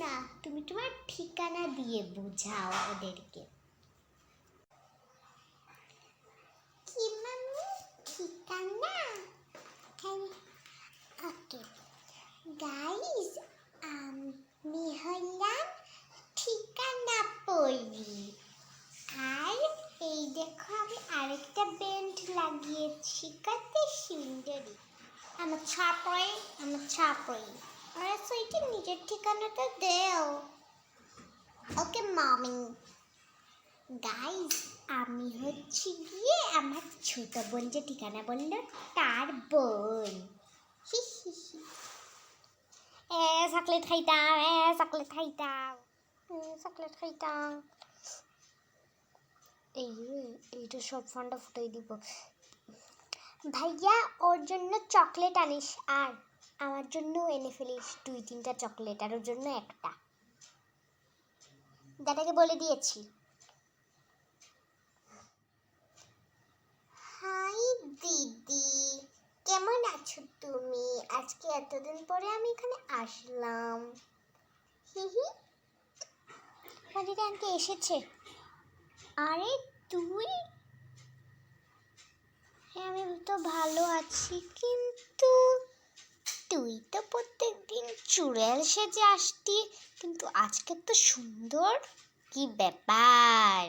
না, তুমি তোমার ঠিকানা দিয়ে বুঝাও ওদেরকে। কি মাম্মি, ঠিকানা? ওকে গাইস, আমি হলাম ঠিকানা পড়ি। আর এই দেখো আমি আরেকটা বেল্ট লাগিয়েছি, কত সুন্দরী। আমার ছাপড়ি। আরে সুইটি, নিজের ঠিকানাটা দেও। ওকে মামি। গাইস, আমি হচ্ছি গিয়ে আমার ছোট বোন যে ঠিকানা বললো তার বোন। চকলেট খাইতাম, চকলেট খাইতাম। এইটা সব ফান্ডা ফুটাই দিব। ভাইয়া, ওর জন্য চকলেট আনিস, আর আমার জন্য এনে ফেলিস 2-3টা চকলেট, আর ওর জন্য একটা। দাদাকে বলে দিয়েছি। হাই দিদি, কেমন আছো তুমি? আজকে এতদিন পরে আমি এখানে আসলাম। দিদি আন্টি এসেছে। আরে তুই? হ্যাঁ, আমি তো ভালো আছি, কিন্তু তুই তো প্রত্যেকদিন চুড়েল সেজে আসতি, কিন্তু আজকে তো সুন্দর। কি ব্যাপার?